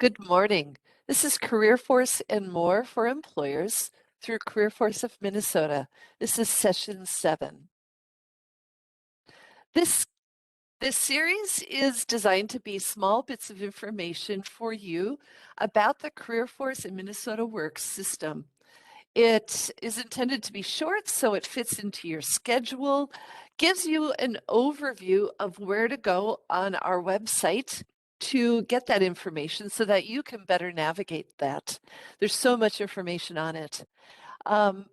Good morning. This is CareerForce and More for Employers through CareerForce of Minnesota. This is session 7. This series is designed to be small bits of information for you about the CareerForce and Minnesota Works system. It is intended to be short, so it fits into your schedule, gives you an overview of where to go on our website to get that information so that you can better navigate that. There's so much information on it. And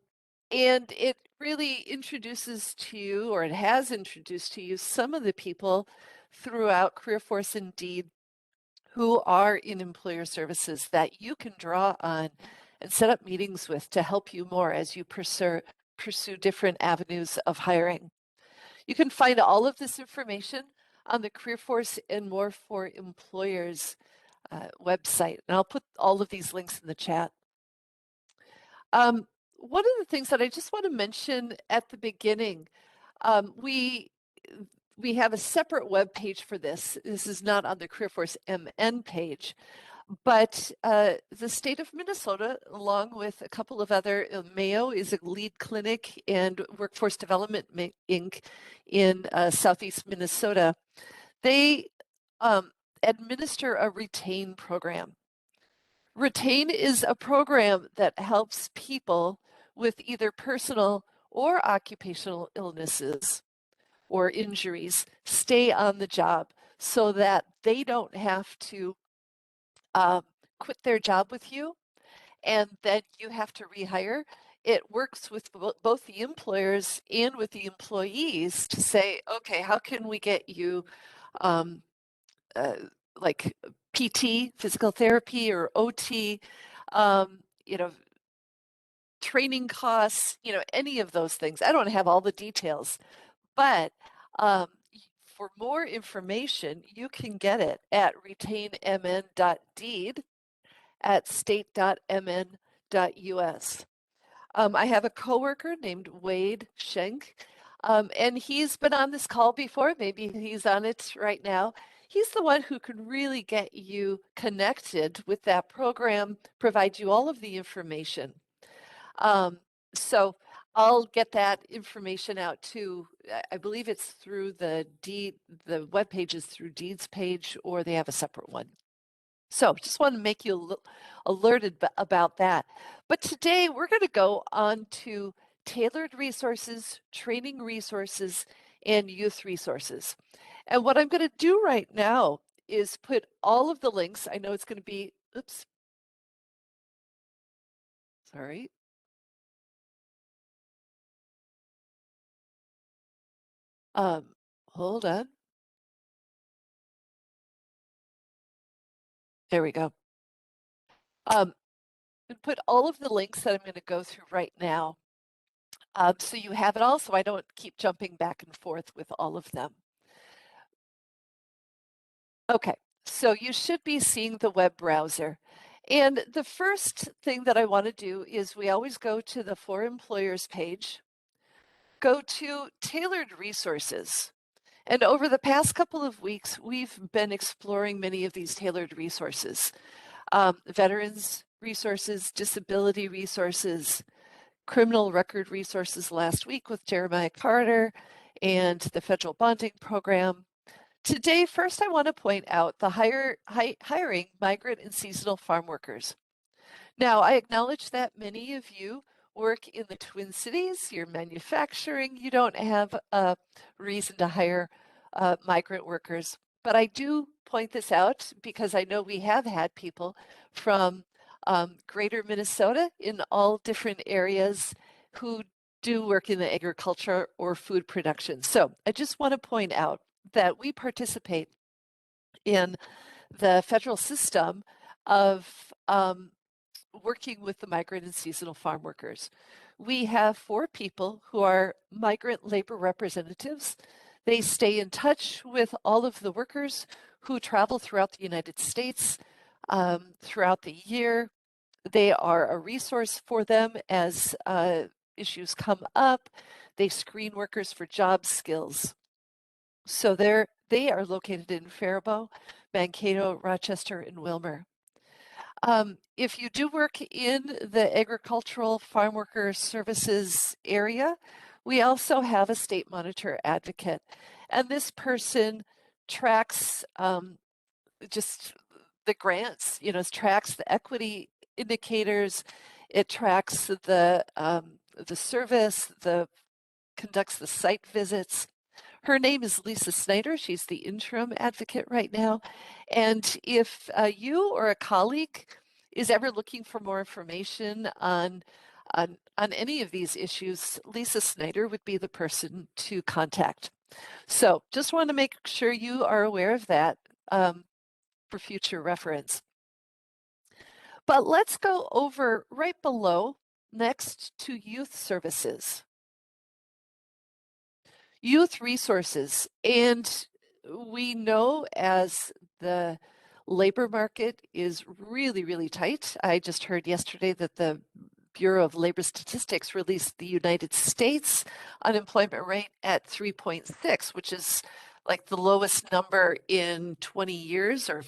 it really introduces to you, or it has introduced to you, some of the people throughout CareerForce Indeed who are in employer services that you can draw on and set up meetings with to help you more as you pursue different avenues of hiring. You can find all of this information on the CareerForce and More for Employers website. And I'll put all of these links in the chat. One of the things that I just want to mention at the beginning, we have a separate web page for this. This is not on the CareerForce MN page, but the state of Minnesota, along with a couple of other, Mayo is a lead clinic, and Workforce Development Inc. in Southeast Minnesota, they administer a Retain program. Retain is a program that helps people with either personal or occupational illnesses or injuries stay on the job so that they don't have to quit their job with you and then you have to rehire. It works with both the employers and with the employees to say, okay, how can we get you like PT, physical therapy, or OT, you know, training costs, any of those things. I don't have all the details, but for more information, you can get it at retainmn.deed at state.mn.us. I have a coworker named Wade Schenk, and he's been on this call before. Maybe he's on it right now. He's the one who can really get you connected with that program, provide you all of the information. So I'll get that information out too. I believe it's through the web page is through Deed's page, or they have a separate one. So just want to make you alerted about that. But today we're going to go on to tailored resources, training resources, and youth resources. And what I'm going to do right now is put all of the links. I know it's going to be, oops, sorry. Hold on. There we go. And put all of the links that I'm going to go through right now. So you have it all, so I don't keep jumping back and forth with all of them. Okay, so you should be seeing the web browser. And the first thing that I want to do is we always go to the For Employers page, go to Tailored Resources. And over the past couple of weeks, we've been exploring many of these tailored resources. Veterans resources, disability resources, criminal record resources last week with Jeremiah Carter and the federal bonding program. Today, first I want to point out the hiring migrant and seasonal farm workers. Now, I acknowledge that many of you work in the Twin Cities, you're manufacturing, you don't have a reason to hire migrant workers. But I do point this out because I know we have had people from greater Minnesota in all different areas who do work in the agriculture or food production. So I just want to point out that we participate in the federal system of working with the migrant and seasonal farm workers. We have 4 people who are migrant labor representatives. They stay in touch with all of the workers who travel throughout the United States throughout the year. They are a resource for them as issues come up. They screen workers for job skills. So they are located in Faribault, Mankato, Rochester, and Wilmer. If you do work in the agricultural farm worker services area, we also have a state monitor advocate. And this person tracks just the grants, it tracks the equity indicators, it tracks the service, conducts the site visits. Her name is Lisa Snyder. She's the interim advocate right now. And if you or a colleague is ever looking for more information on any of these issues, Lisa Snyder would be the person to contact. So just want to make sure you are aware of that for future reference. But let's go over right below next to youth services. Youth resources. And we know as the labor market is really, really tight. I just heard yesterday that the Bureau of Labor Statistics released the United States unemployment rate at 3.6, which is like the lowest number in 20 years or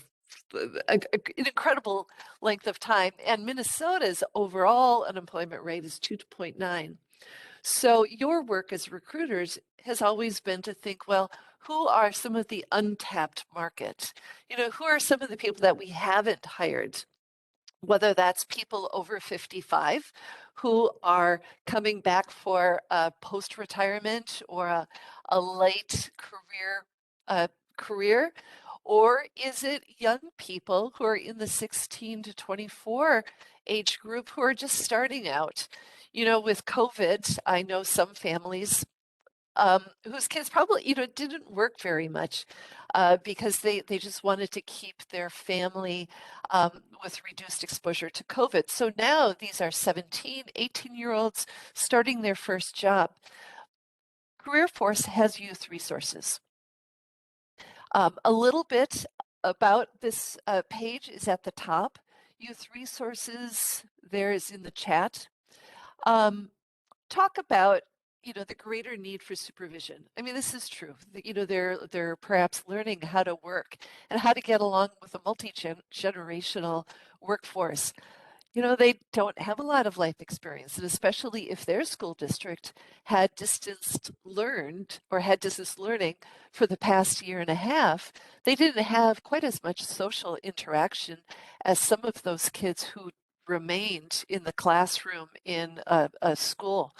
an incredible length of time. And Minnesota's overall unemployment rate is 2.9. So your work as recruiters has always been to think, well, who are some of the untapped markets? Who are some of the people that we haven't hired? Whether that's people over 55 who are coming back for a post-retirement or a late career, or is it young people who are in the 16 to 24 age group who are just starting out? With COVID, I know some families whose kids probably, didn't work very much because they just wanted to keep their family with reduced exposure to COVID. So now these are 17, 18-year-olds starting their first job. CareerForce has youth resources. A little bit about this page is at the top. Youth resources, there is in the chat. Talk about the greater need for supervision. I mean, this is true. They're perhaps learning how to work and how to get along with a multi-generational workforce. They don't have a lot of life experience, and especially if their school district had distance learning for the past year and a half, they didn't have quite as much social interaction as some of those kids who remained in the classroom in a school.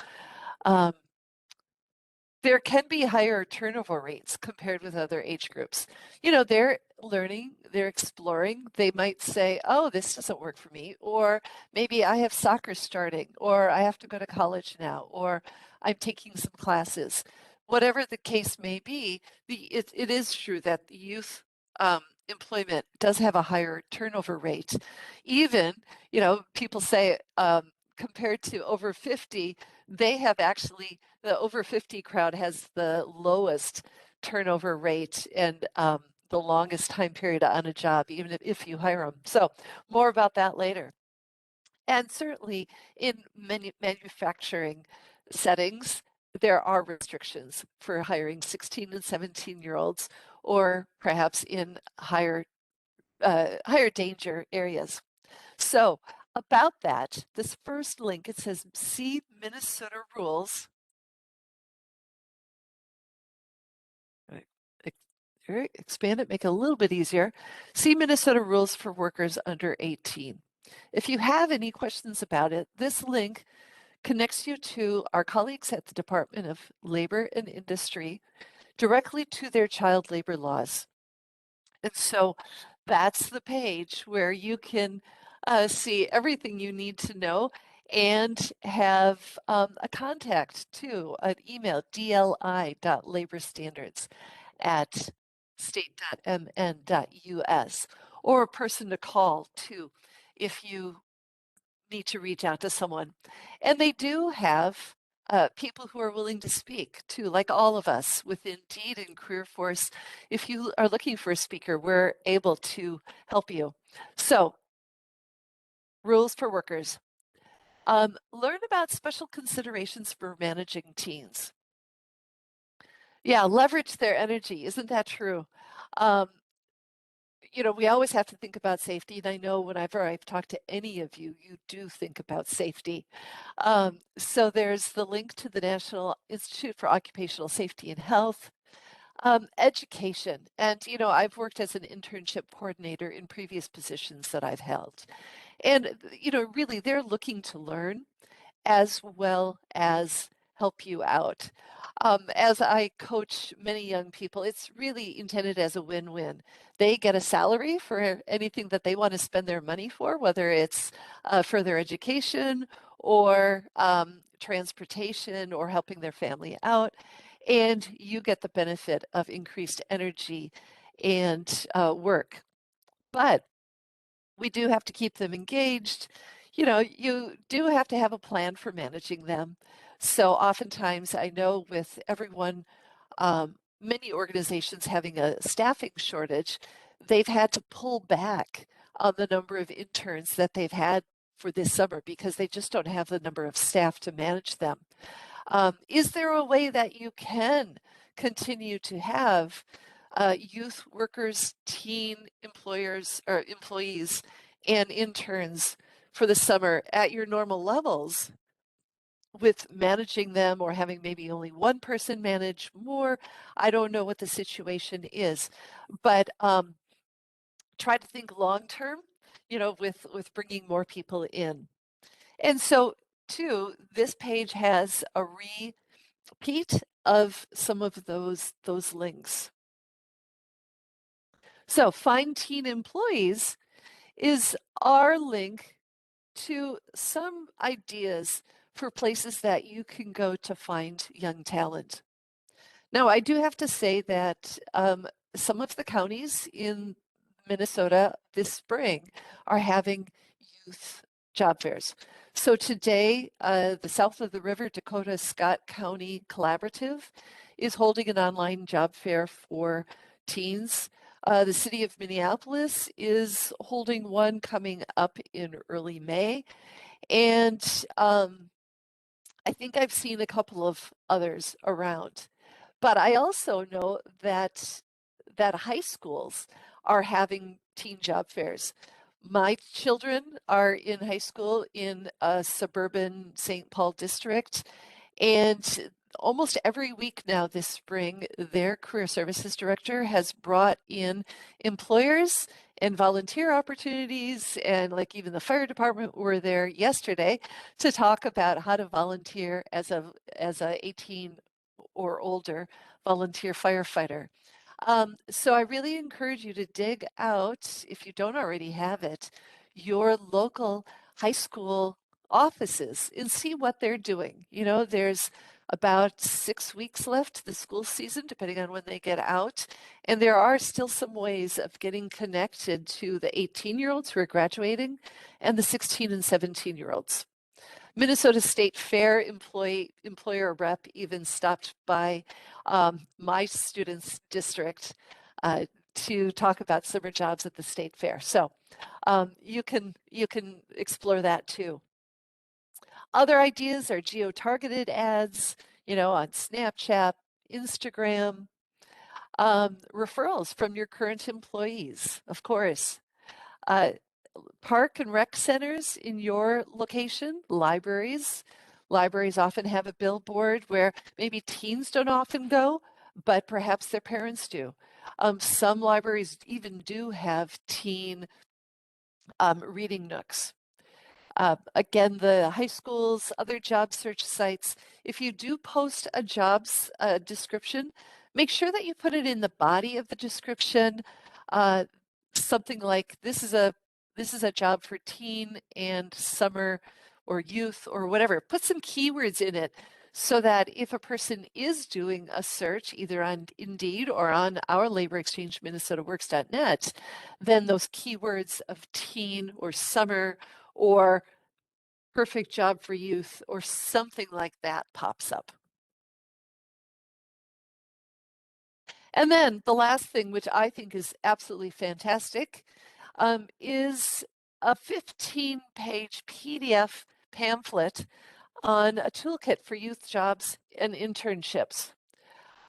There can be higher turnover rates compared with other age groups. They're learning, they're exploring. They might say, oh, this doesn't work for me. Or maybe I have soccer starting, or I have to go to college now, or I'm taking some classes. Whatever the case may be, it is true that the youth employment does have a higher turnover rate. Even, people say compared to over 50, they have actually the over 50 crowd has the lowest turnover rate and the longest time period on a job, even if you hire them. So more about that later. And certainly in manufacturing settings, there are restrictions for hiring 16 and 17-year-olds or perhaps in higher danger areas. So about that, this first link, it says, see Minnesota rules. Expand it, make it a little bit easier. See Minnesota rules for workers under 18. If you have any questions about it, this link connects you to our colleagues at the Department of Labor and Industry directly to their child labor laws. And so that's the page where you can see everything you need to know and have a contact too, an email, dli.laborstandards@state.mn.us, or a person to call too if you need to reach out to someone. And they do have people who are willing to speak too, like all of us with Indeed and CareerForce. If you are looking for a speaker, we're able to help you. So, rules for workers. Learn about special considerations for managing teens. Yeah, leverage their energy. Isn't that true? Um, we always have to think about safety, and I know whenever I've talked to any of you, you do think about safety. So there's the link to the National Institute for Occupational Safety and Health. Education. And, I've worked as an internship coordinator in previous positions that I've held. And, really, they're looking to learn as well as help you out. As I coach many young people, it's really intended as a win-win. They get a salary for anything that they want to spend their money for, whether it's further education or transportation or helping their family out. And you get the benefit of increased energy and work. But we do have to keep them engaged. You do have to have a plan for managing them. So oftentimes, I know with everyone, many organizations having a staffing shortage, they've had to pull back on the number of interns that they've had for this summer because they just don't have the number of staff to manage them. Is there a way that you can continue to have youth workers, teen employers or employees and interns for the summer at your normal levels with managing them or having maybe only one person manage more? I don't know what the situation is, but try to think long term, with bringing more people in. And so, too, this page has a repeat of some of those links. So Find Teen Employees is our link to some ideas for places that you can go to find young talent. Now, I do have to say that some of the counties in Minnesota this spring are having youth job fairs. So today, the South of the River Dakota Scott County Collaborative is holding an online job fair for teens. The city of Minneapolis is holding one coming up in early May. And I think I've seen a couple of others around. But I also know that high schools are having teen job fairs. My children are in high school in a suburban St. Paul district, and almost every week now this spring, their career services director has brought in employers and volunteer opportunities, and like even the fire department were there yesterday to talk about how to volunteer as a 18 or older volunteer firefighter. So I really encourage you to dig out, if you don't already have it, your local high school offices and see what they're doing. There's about 6 weeks left the school season, depending on when they get out. And there are still some ways of getting connected to the 18-year-olds who are graduating and the 16 and 17-year-olds. Minnesota State Fair employer rep even stopped by my students' district to talk about summer jobs at the state fair. So you can explore that too. Other ideas are geo-targeted ads, on Snapchat, Instagram, referrals from your current employees, of course. Uh, Park and rec centers in your location, libraries. Libraries often have a billboard where maybe teens don't often go, but perhaps their parents do. Some libraries even do have teen reading nooks. Again, the high schools, other job search sites, if you do post a jobs description, make sure that you put it in the body of the description. Uh, Something like this is a job for teen and summer or youth or whatever. Put some keywords in it so that if a person is doing a search either on Indeed or on our labor exchange minnesotaworks.net, then those keywords of teen or summer or perfect job for youth or something like that pops up. And then the last thing, which I think is absolutely fantastic, is a 15-page PDF pamphlet on a toolkit for youth jobs and internships.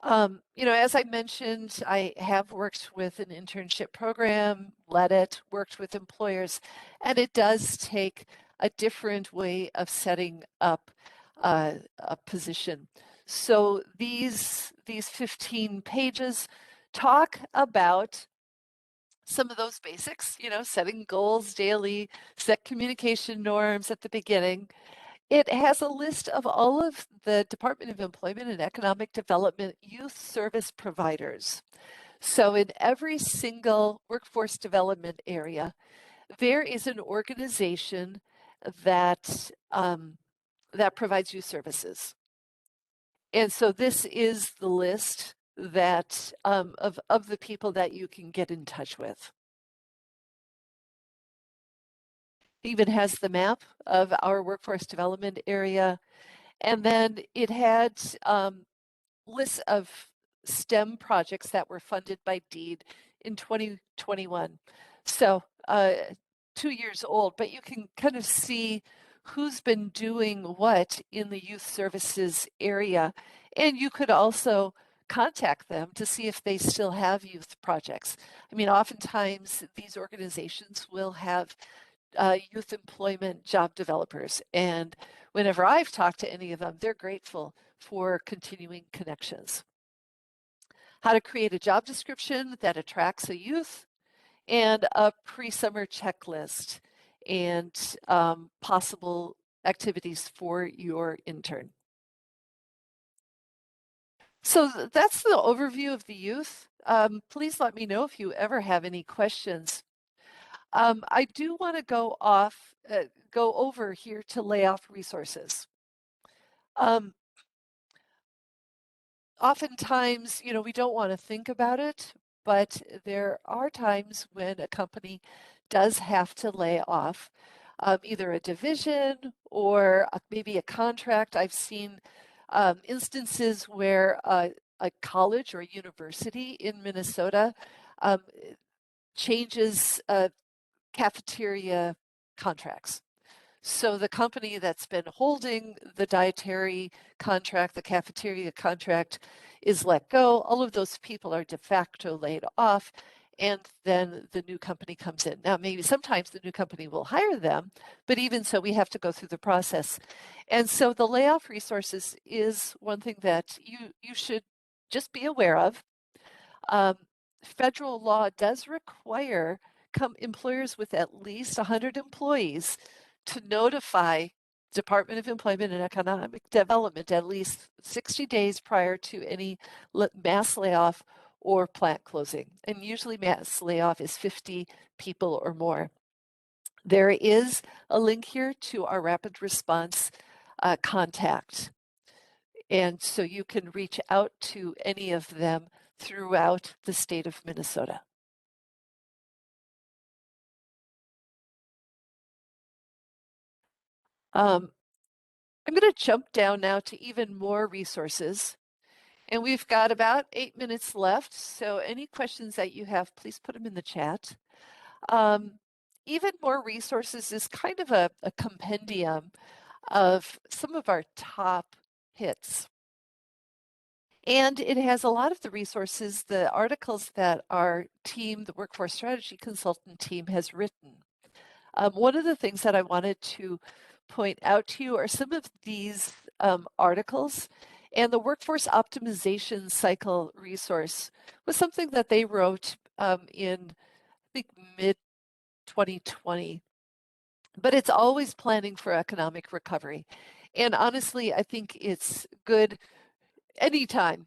As I mentioned, I have worked with an internship program, led it, worked with employers, and it does take a different way of setting up a position. So these 15 pages talk about some of those basics, setting goals daily, set communication norms at the beginning. It has a list of all of the Department of Employment and Economic Development youth service providers. So in every single workforce development area, there is an organization that that provides youth services. And so this is the list that of the people that you can get in touch with. It even has the map of our workforce development area. And then it had lists of STEM projects that were funded by DEED in 2021. So 2 years old, but you can kind of see who's been doing what in the youth services area. And you could also contact them to see if they still have youth projects. I mean, oftentimes these organizations will have youth employment job developers. And whenever I've talked to any of them, they're grateful for continuing connections. How to create a job description that attracts a youth, and a pre-summer checklist, and possible activities for your intern. So that's the overview of the youth. Please let me know if you ever have any questions. I do want to go over here to Layoff Resources. Oftentimes, we don't want to think about it, but there are times when a company does have to lay off either a division or maybe a contract. I've seen instances where a college or a university in Minnesota um, changes cafeteria contracts. So the company that's been holding the dietary contract, the cafeteria contract, is let go. All of those people are de facto laid off, and then the new company comes in. Now, maybe sometimes the new company will hire them, but even so, we have to go through the process. And so the layoff resources is one thing that you should just be aware of. Federal law does require employers with at least 100 employees to notify Department of Employment and Economic Development at least 60 days prior to any mass layoff or plant closing. And usually mass layoff is 50 people or more. There is a link here to our rapid response contact. And so you can reach out to any of them throughout the state of Minnesota. I'm going to jump down now to even more resources. And we've got about 8 minutes left. So any questions that you have, please put them in the chat. Even more resources is kind of a compendium of some of our top hits. And it has a lot of the resources, the articles that our team, the Workforce Strategy Consultant team, has written. One of the things that I wanted to point out to you are some of these articles. And the Workforce Optimization Cycle resource was something that they wrote in, I think, mid-2020. But it's always planning for economic recovery. And honestly, I think it's good anytime.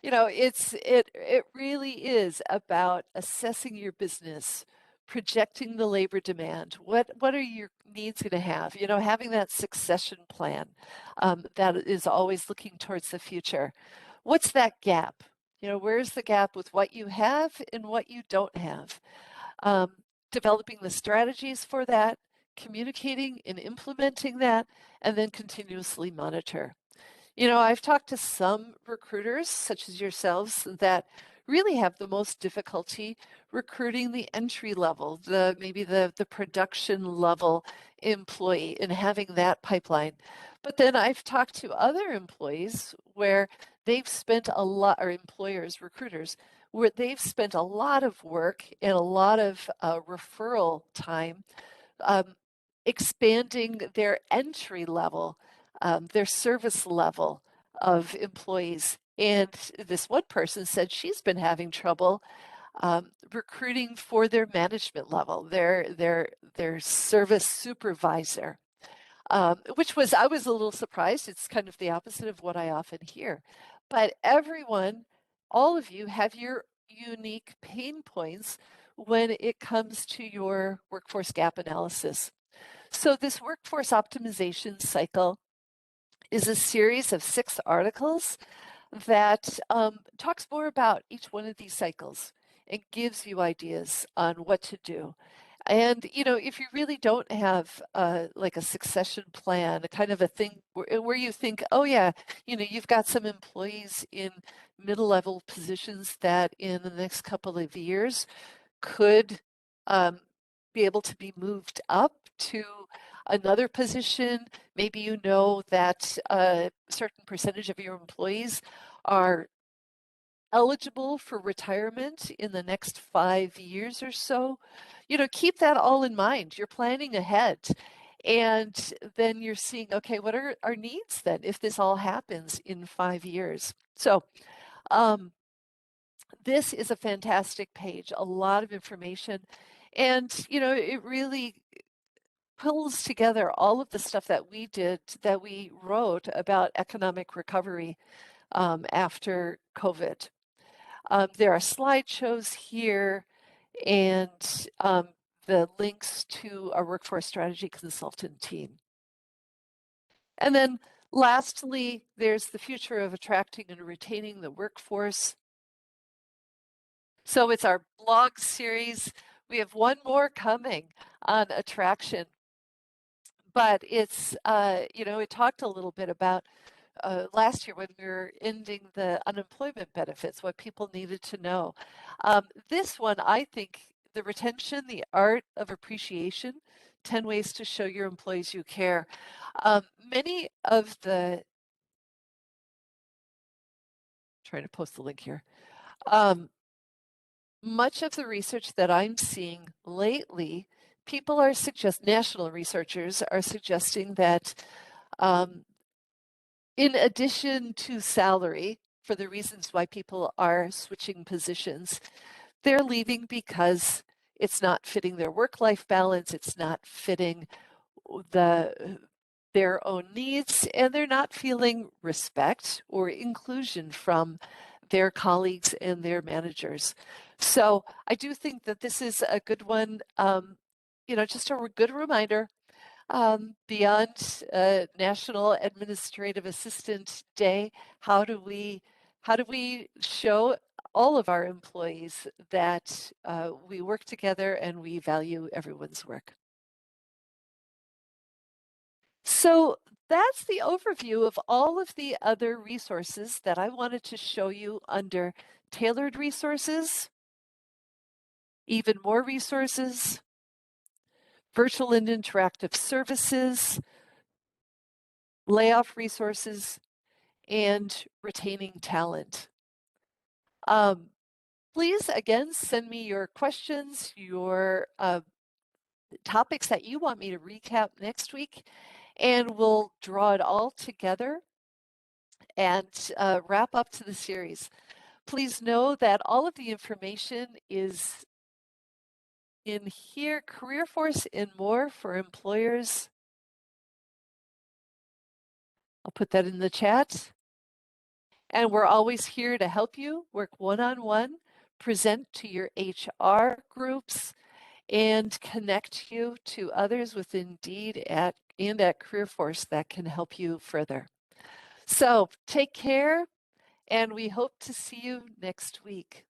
It really is about assessing your business, projecting the labor demand. What are your needs going to have? Having that succession plan that is always looking towards the future. What's that gap? Where's the gap with what you have and what you don't have? Developing the strategies for that, communicating and implementing that, and then continuously monitor. I've talked to some recruiters, such as yourselves, that really have the most difficulty recruiting the entry level, maybe the production level employee and having that pipeline. But then I've talked to other employees where they've spent a lot, or employers, recruiters, where they've spent a lot of work and a lot of referral time um, expanding their entry level, their service level of employees. And this one person said she's been having trouble recruiting for their management level, their service supervisor, which was, I was a little surprised. It's kind of the opposite of what I often hear. But everyone, all of you have your unique pain points when it comes to your workforce gap analysis. So this workforce optimization cycle is a series of 6 articles that talks more about each one of these cycles and gives you ideas on what to do. And, you know, if you really don't have like a succession plan, a kind of a thing where you think, oh yeah, you know, you've got some employees in middle level positions that in the next couple of years could um, be able to be moved up to another position. Maybe you know that a certain percentage of your employees are eligible for retirement in the next 5 years or so. You know, keep that all in mind. You're planning ahead. And then you're seeing, okay, what are our needs then if this all happens in 5 years? So, this is a fantastic page, a lot of information. And, you know, it really pulls together all of the stuff that we did, that we wrote about economic recovery after COVID. There are slideshows here and the links to our workforce strategy consultant team. And then lastly, there's the future of attracting and retaining the workforce. So it's our blog series. We have one more coming on attraction, but it's, you know, it talked a little bit about last year when we were ending the unemployment benefits, what people needed to know. This one, I think, the retention, the art of appreciation, 10 ways to show your employees you care. Many of the, trying to post the link here. Much of the research that I'm seeing lately, people are national researchers are suggesting that in addition to salary, for the reasons why people are switching positions, they're leaving because it's not fitting their work-life balance, it's not fitting the their own needs, and they're not feeling respect or inclusion from their colleagues and their managers. So I do think that this is a good one, you know, just a good reminder beyond National Administrative Assistant Day, how do we show all of our employees that we work together and we value everyone's work? So that's the overview of all of the other resources that I wanted to show you under tailored resources, even more resources, virtual and interactive services, layoff resources, and retaining talent. Please, again, send me your questions, your topics that you want me to recap next week, and we'll draw it all together and wrap up to the series. Please know that all of the information is in here, CareerForce and more for employers. I'll put that in the chat. And we're always here to help you work one-on-one, present to your HR groups, and connect you to others with Indeed and at CareerForce that can help you further. So take care, and we hope to see you next week.